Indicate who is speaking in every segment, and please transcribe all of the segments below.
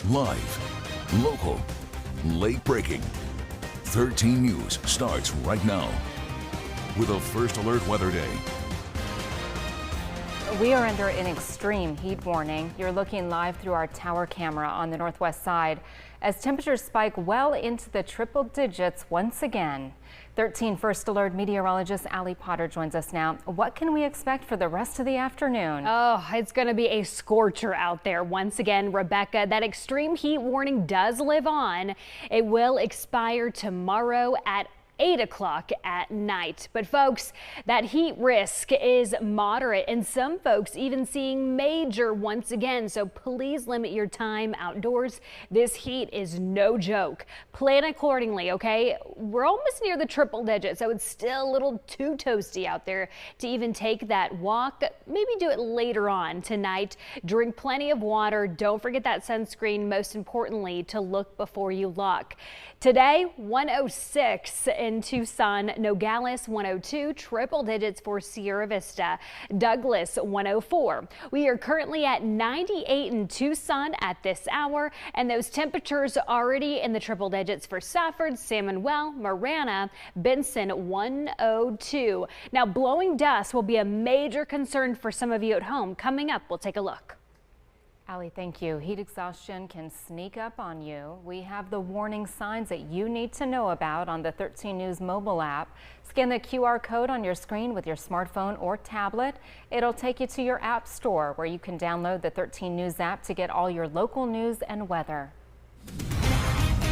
Speaker 1: Live, local, late breaking. 13 News starts right now with a first alert weather day.
Speaker 2: We are under an extreme heat warning. You're looking live through our tower camera on the northwest side as temperatures spike well into the triple digits once again. 13 First Alert meteorologist Allie Potter joins us now. What can we expect for the rest of the afternoon?
Speaker 3: Oh, it's going to be a scorcher out there once again, Rebecca. That extreme heat warning does live on. It will expire tomorrow at 8 o'clock at night. But folks, that heat risk is moderate and some folks even seeing major once again. So please limit your time outdoors. This heat is no joke. Plan accordingly, okay? We're almost near the triple digits, so it's still a little too toasty out there to even take that walk. Maybe do it later on tonight. Drink plenty of water. Don't forget that sunscreen. Most importantly, to look before you look. Today, 106 in Tucson, Nogales 102, triple digits for Sierra Vista, Douglas 104. We are currently at 98 in Tucson at this hour, and those temperatures already in the triple digits for Safford, San Manuel, Marana, Benson 102. Now, blowing dust will be a major concern for some of you at home. Coming up, we'll take a look.
Speaker 2: Allie, thank you. Heat exhaustion can sneak up on you. We have the warning signs that you need to know about on the 13 News mobile app. Scan the QR code on your screen with your smartphone or tablet. It'll take you to your app store where you can download the 13 News app to get all your local news and weather.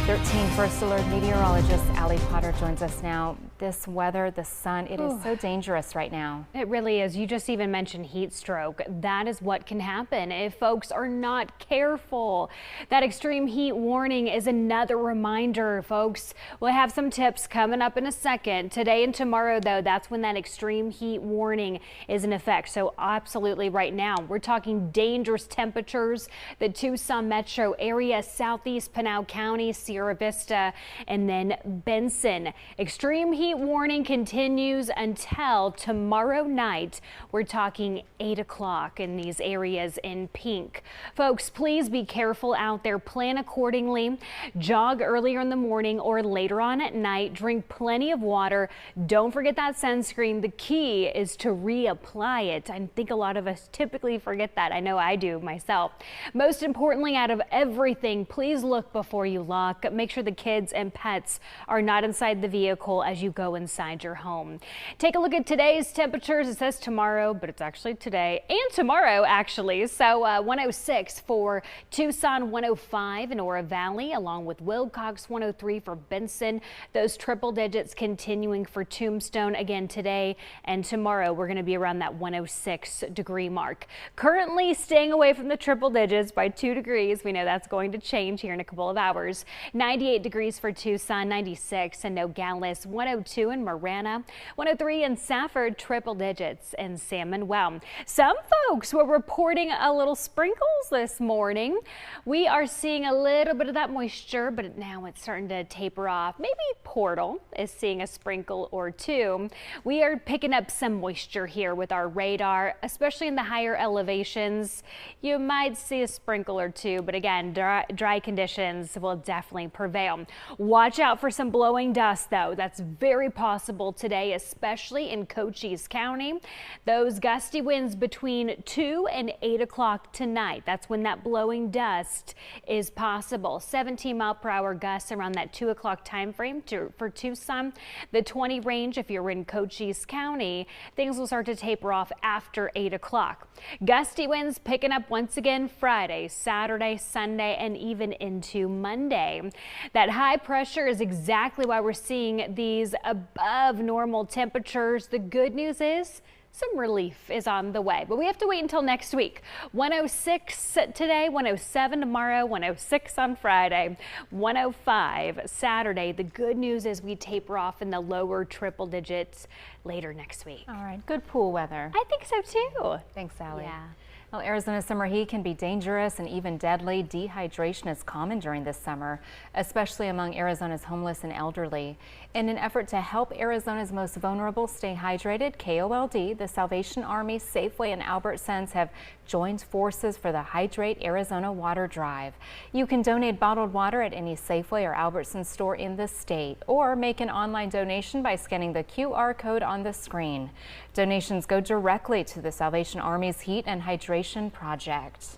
Speaker 2: 13 First Alert meteorologist Allie Potter joins us now. This weather, the sun, it is so dangerous right now.
Speaker 3: It really is. You just even mentioned heat stroke. That is what can happen if folks are not careful. That extreme heat warning is another reminder, folks. We'll have some tips coming up in a second. Today and tomorrow, though, that's when that extreme heat warning is in effect. So absolutely right now, we're talking dangerous temperatures. The Tucson metro area, southeast Pinal County, Sierra Vista, and then Benson. Extreme heat warning continues until tomorrow night. We're talking 8 o'clock in these areas in pink. Folks, please be careful out there. Plan accordingly. Jog earlier in the morning or later on at night. Drink plenty of water. Don't forget that sunscreen. The key is to reapply it. I think a lot of us typically forget that. I know I do myself. Most importantly, out of everything, please look before you lock. Make sure the kids and pets are not inside the vehicle as you go inside your home. Take a look at today's temperatures. It says tomorrow, but it's actually today and tomorrow actually. So 106 for Tucson, 105 in Oro Valley, along with Wilcox, 103 for Benson. Those triple digits continuing for Tombstone again today and tomorrow. We're going to be around that 106 degree mark. Currently staying away from the triple digits by 2 degrees. We know that's going to change here in a couple of hours. 98 degrees for Tucson, 96 in Nogales, 102 in Marana, 103 in Safford, triple digits in San Manuel. Some folks were reporting a little sprinkles this morning. We are seeing a little bit of that moisture, but now it's starting to taper off. Maybe Portal is seeing a sprinkle or two. We are picking up some moisture here with our radar, especially in the higher elevations. You might see a sprinkle or two, but again, dry conditions will definitely prevail. Watch out for some blowing dust, though. That's very possible today, especially in Cochise County. Those gusty winds between 2 and 8 o'clock tonight. That's when that blowing dust is possible. 17-mile-per-hour gusts around that 2 o'clock time frame for Tucson. The 20 range if you're in Cochise County. Things will start to taper off after 8 o'clock. Gusty winds picking up once again Friday, Saturday, Sunday, and even into Monday. That high pressure is exactly why we're seeing these above normal temperatures. The good news is some relief is on the way, but we have to wait until next week. 106 today, 107 tomorrow, 106 on Friday, 105 Saturday. The good news is we taper off in the lower triple digits later next week.
Speaker 2: All right, good pool weather.
Speaker 3: I think so too.
Speaker 2: Thanks, Allie.
Speaker 3: Yeah.
Speaker 2: Well, Arizona's summer heat can be dangerous and even deadly. Dehydration is common during this summer, especially among Arizona's homeless and elderly. In an effort to help Arizona's most vulnerable stay hydrated, KOLD, the Salvation Army, Safeway, and Albertsons have joined forces for the Hydrate Arizona Water Drive. You can donate bottled water at any Safeway or Albertsons store in the state, or make an online donation by scanning the QR code on the screen. Donations go directly to the Salvation Army's Heat and Hydration Project.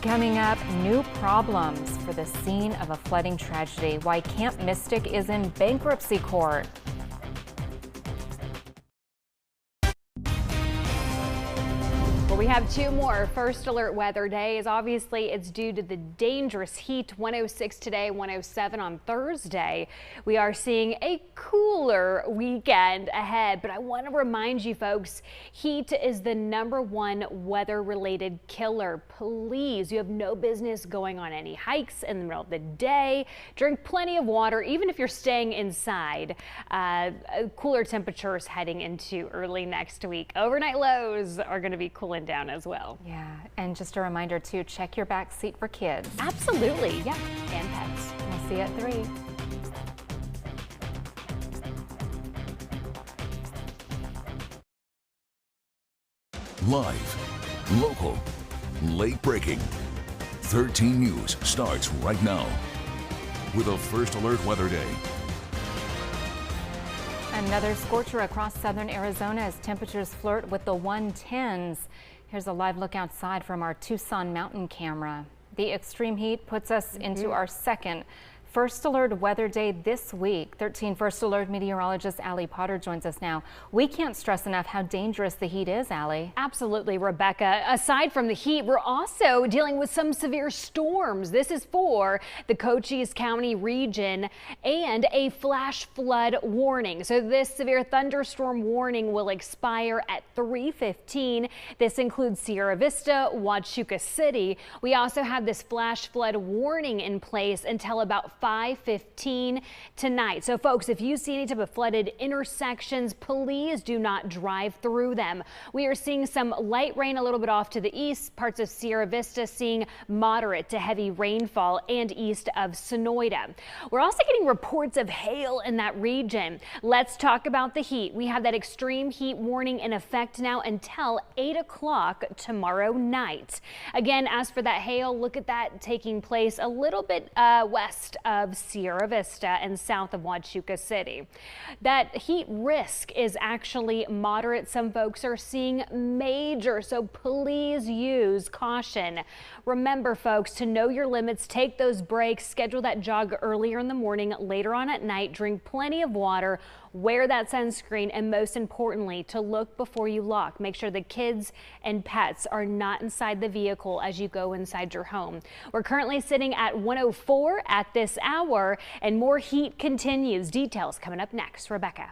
Speaker 2: Coming up, new problems for the scene of a flooding tragedy. Why Camp Mystic is in bankruptcy court.
Speaker 3: Well, we have two more first alert weather days. Obviously, it's due to the dangerous heat. 106 today, 107 on Thursday. We are seeing a cooler weekend ahead, but I want to remind you folks, heat is the #1 weather-related killer. Please, you have no business going on any hikes in the middle of the day. Drink plenty of water, even if you're staying inside. Cooler temperatures heading into early next week. Overnight lows are going to be cooling down as well.
Speaker 2: Yeah, and just a reminder to check your back seat for kids.
Speaker 3: Absolutely, yeah, and pets.
Speaker 2: We'll see you at 3.
Speaker 1: Live, local, late breaking. 13 News starts right now with a first alert weather day.
Speaker 2: Another scorcher across southern Arizona as temperatures flirt with the 110s. Here's a live look outside from our Tucson mountain camera. The extreme heat puts us into our second first alert weather day this week. 13 first alert meteorologist Allie Potter joins us now. We can't stress enough how dangerous the heat is, Allie.
Speaker 3: Absolutely, Rebecca. Aside from the heat, we're also dealing with some severe storms. This is for the Cochise County region and a flash flood warning. So this severe thunderstorm warning will expire at 3:15. This includes Sierra Vista, Huachuca City. We also have this flash flood warning in place until about 5:15 tonight. So folks, if you see any type of flooded intersections, please do not drive through them. We are seeing some light rain a little bit off to the east, parts of Sierra Vista seeing moderate to heavy rainfall, and east of Sonoyta. We're also getting reports of hail in that region. Let's talk about the heat. We have that extreme heat warning in effect now until 8 o'clock tomorrow night. Again, as for that hail, look at that taking place a little bit west of Sierra Vista and south of Huachuca City. That heat risk is actually moderate. Some folks are seeing major, so please use caution. Remember, folks, to know your limits, take those breaks, schedule that jog earlier in the morning, later on at night, drink plenty of water, wear that sunscreen, and most importantly, to look before you lock. Make sure the kids and pets are not inside the vehicle as you go inside your home. We're currently sitting at 104 at this hour, and more heat continues. Details coming up next. Rebecca.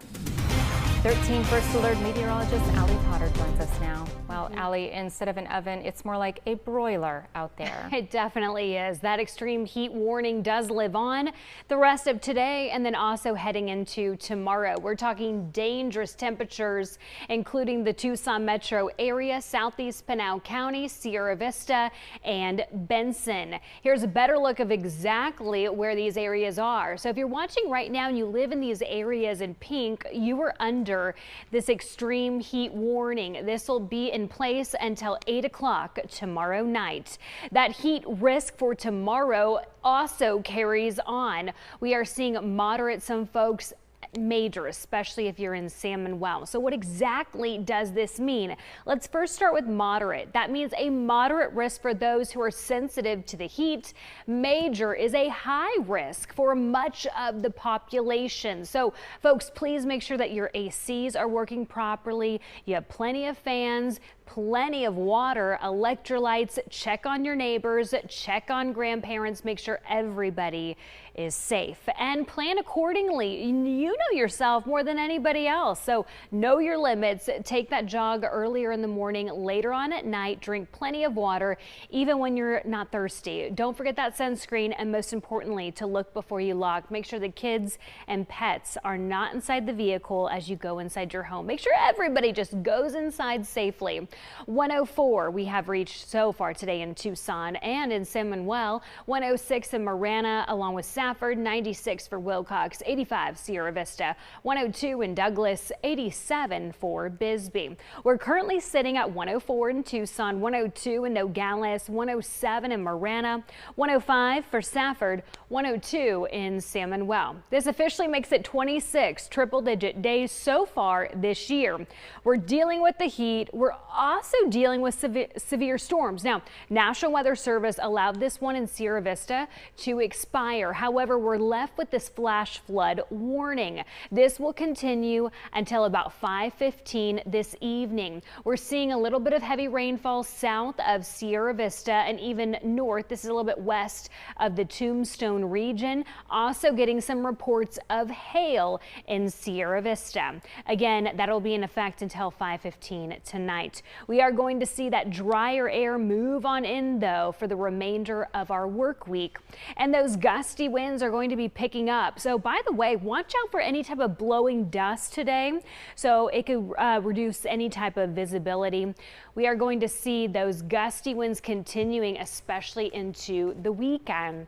Speaker 2: 13 first alert meteorologist Allie Potter joins us now. Well, Allie, instead of an oven, it's more like a broiler out there.
Speaker 3: It definitely is. That extreme heat warning does live on the rest of today and then also heading into tomorrow. We're talking dangerous temperatures, including the Tucson metro area, southeast Pinal County, Sierra Vista, and Benson. Here's a better look of exactly where these areas are. So if you're watching right now and you live in these areas in pink, you are under this extreme heat warning. This will be in place until 8 o'clock tomorrow night. That heat risk for tomorrow also carries on. We are seeing moderate, some folks major, especially if you're in Salmon Well. So what exactly does this mean? Let's first start with moderate. That means a moderate risk for those who are sensitive to the heat. Major is a high risk for much of the population. So folks, please make sure that your ACs are working properly. You have plenty of fans, plenty of water, electrolytes, check on your neighbors, check on grandparents, make sure everybody is safe and plan accordingly. You know yourself more than anybody else, so know your limits. Take that jog earlier in the morning, later on at night, drink plenty of water, even when you're not thirsty. Don't forget that sunscreen, and most importantly, to look before you lock. Make sure the kids and pets are not inside the vehicle as you go inside your home. Make sure everybody just goes inside safely. 104 we have reached so far today in Tucson and in San Manuel. 106 in Marana along with Safford. 96 for Wilcox. 85 Sierra Vista. 102 in Douglas. 87 for Bisbee. We're currently sitting at 104 in Tucson. 102 in Nogales. 107 in Marana. 105 for Safford. 102 in San Manuel. This officially makes it 26 triple-digit days so far this year. We're dealing with the heat. We're also dealing with severe storms. Now, National Weather Service allowed this one in Sierra Vista to expire. However, we're left with this flash flood warning. This will continue until about 5:15 this evening. We're seeing a little bit of heavy rainfall south of Sierra Vista and even north. This is a little bit west of the Tombstone region. Also getting some reports of hail in Sierra Vista. Again, that'll be in effect until 5:15 tonight. We are going to see that drier air move on in though for the remainder of our work week, and those gusty winds are going to be picking up. So by the way, watch out for any type of blowing dust today, so it could reduce any type of visibility. We are going to see those gusty winds continuing, especially into the weekend.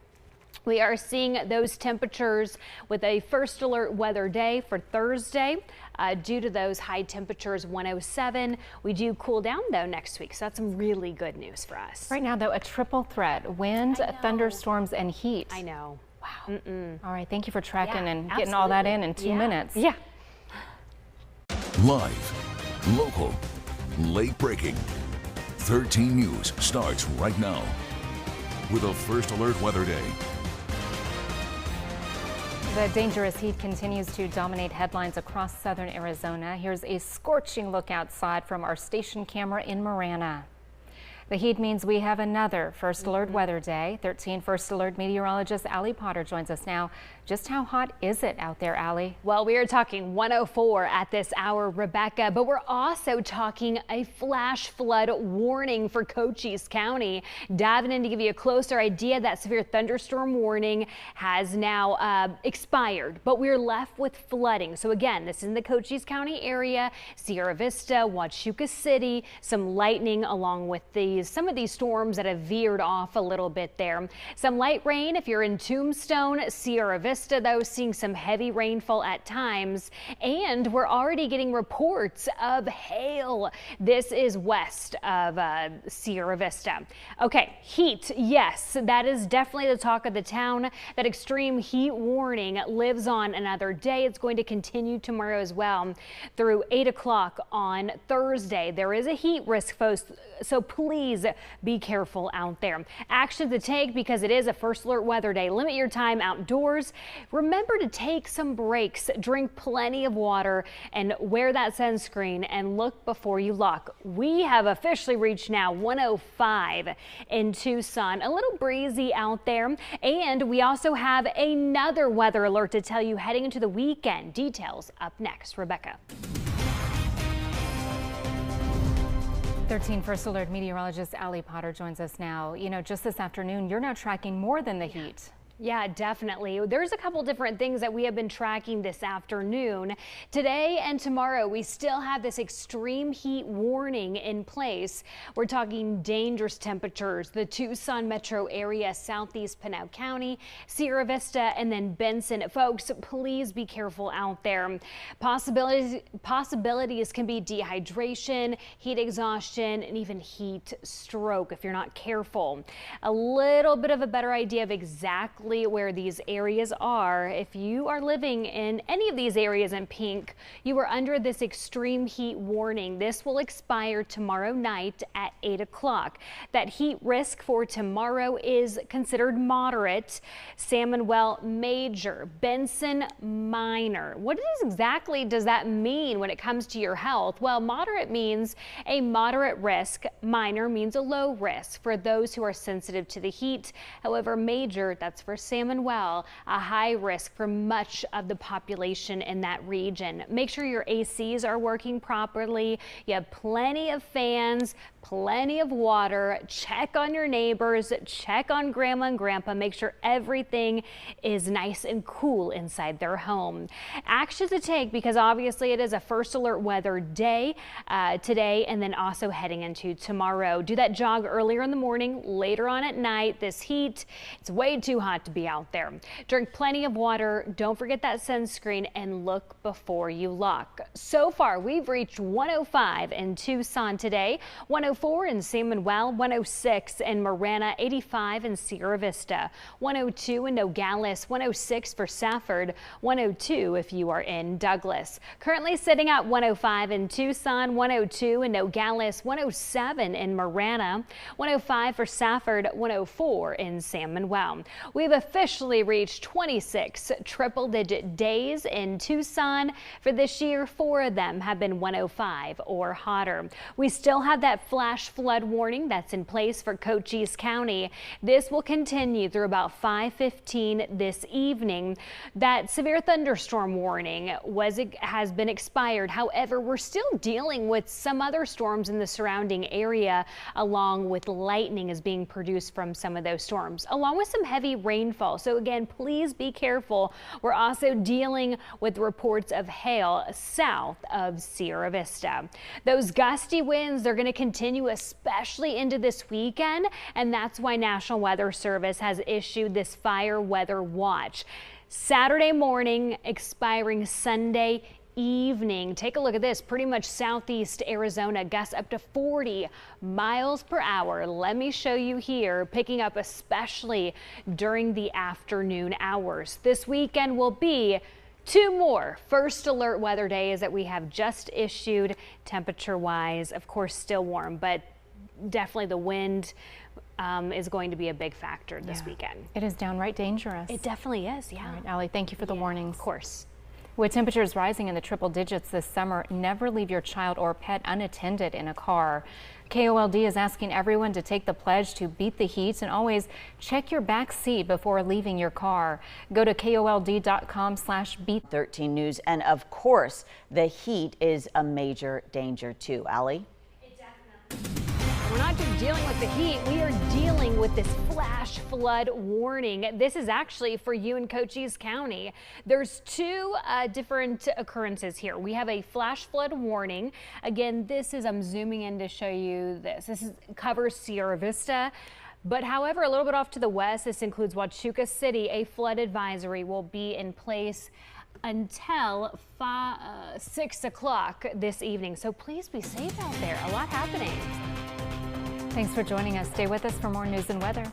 Speaker 3: We are seeing those temperatures with a first alert weather day for Thursday. Due to those high temperatures, 107. We do cool down though next week, so that's some really good news for us.
Speaker 2: Right now though, a triple threat: wind, thunderstorms, and heat.
Speaker 3: I know.
Speaker 2: Wow. All right, thank you for tracking and getting all that in 2 minutes.
Speaker 3: Yeah.
Speaker 1: Live, local, late breaking. 13 News starts right now with a first alert weather day.
Speaker 2: The dangerous heat continues to dominate headlines across southern Arizona. Here's a scorching look outside from our station camera in Marana. The heat means we have another first alert weather day. 13 first alert meteorologist Allie Potter joins us now. Just how hot is it out there, Allie?
Speaker 3: Well, we are talking 104 at this hour, Rebecca, but we're also talking a flash flood warning for Cochise County. Diving in to give you a closer idea, that severe thunderstorm warning has now expired, but we're left with flooding. So again, this is in the Cochise County area, Sierra Vista, Huachuca City, some lightning along with some of these storms that have veered off a little bit there. Some light rain if you're in Tombstone, Sierra Vista, though, seeing some heavy rainfall at times, and we're already getting reports of hail. This is west of Sierra Vista. Okay, heat, yes, that is definitely the talk of the town. That extreme heat warning lives on another day. It's going to continue tomorrow as well through 8 o'clock on Thursday. There is a heat risk, folks, so please be careful out there. Action to take because it is a first alert weather day. Limit your time outdoors. Remember to take some breaks, drink plenty of water, and wear that sunscreen, and look before you look. We have officially reached now 105 in Tucson. A little breezy out there, and we also have another weather alert to tell you heading into the weekend. Details up next. Rebecca.
Speaker 2: 13 first alert meteorologist Allie Potter joins us now. You know, just this afternoon, you're now tracking more than the heat.
Speaker 3: Yeah, definitely. There's a couple different things that we have been tracking this afternoon. Today and tomorrow, we still have this extreme heat warning in place. We're talking dangerous temperatures, the Tucson metro area, southeast Pinal County, Sierra Vista, and then Benson. Folks, please be careful out there. Possibilities can be dehydration, heat exhaustion, and even heat stroke if you're not careful. A little bit of a better idea of exactly where these areas are. If you are living in any of these areas in pink, you are under this extreme heat warning. This will expire tomorrow night at 8 o'clock. That heat risk for tomorrow is considered moderate, San Manuel major, Benson minor. What exactly does that mean when it comes to your health? Well, moderate means a moderate risk, minor means a low risk for those who are sensitive to the heat. However, major, that's for San Manuel, a high risk for much of the population in that region. Make sure your ACs are working properly. You have plenty of fans, plenty of water, check on your neighbors, check on grandma and grandpa, make sure everything is nice and cool inside their home. Action to take because obviously it is a first alert weather day today and then also heading into tomorrow. Do that jog earlier in the morning, later on at night. This heat, it's way too hot to be out there. Drink plenty of water, don't forget that sunscreen, and look before you look. So far, we've reached 105 in Tucson today, 104 in San Manuel, 106 in Marana, 85 in Sierra Vista, 102 in Nogales, 106 for Safford, 102 if you are in Douglas. Currently sitting at 105 in Tucson, 102 in Nogales, 107 in Marana, 105 for Safford, 104 in San Manuel. We've officially reached 26 triple-digit days in Tucson. For this year, 4 of them have been 105 or hotter. We still have that flash flood warning that's in place for Cochise County. This will continue through about 5:15 this evening. That severe thunderstorm warning has been expired. However, we're still dealing with some other storms in the surrounding area, along with lightning is being produced from some of those storms, along with some heavy rainfall. So again, please be careful. We're also dealing with reports of hail south of Sierra Vista. Those gusty winds, they're going to continue especially into this weekend, and that's why National Weather Service has issued this fire weather watch. Saturday morning expiring Sunday evening. Take a look at this. Pretty much southeast Arizona, gusts up to 40 miles per hour. Let me show you here, picking up especially during the afternoon hours. This weekend will be 2 more first alert weather days that we have just issued. Temperature wise, of course, still warm, but definitely the wind is going to be a big factor this weekend.
Speaker 2: It is downright dangerous.
Speaker 3: It definitely is. Yeah.
Speaker 2: All right, Allie, thank you for the warnings.
Speaker 3: Of course.
Speaker 2: With temperatures rising in the triple digits this summer, never leave your child or pet unattended in a car. KOLD is asking everyone to take the pledge to beat the heat and always check your back seat before leaving your car. Go to KOLD.com/beat.
Speaker 4: 13 News, and of course, the heat is a major danger too. Allie?
Speaker 3: We're not just dealing with the heat, we are dealing with this flash flood warning. This is actually for you in Cochise County. There's 2 different occurrences here. We have a flash flood warning. Again, this is, I'm zooming in to show you this. Covers Sierra Vista. But however, a little bit off to the west, this includes Huachuca City. A flood advisory will be in place until 6 o'clock this evening. So please be safe out there. A lot happening.
Speaker 2: Thanks for joining us. Stay with us for more news and weather.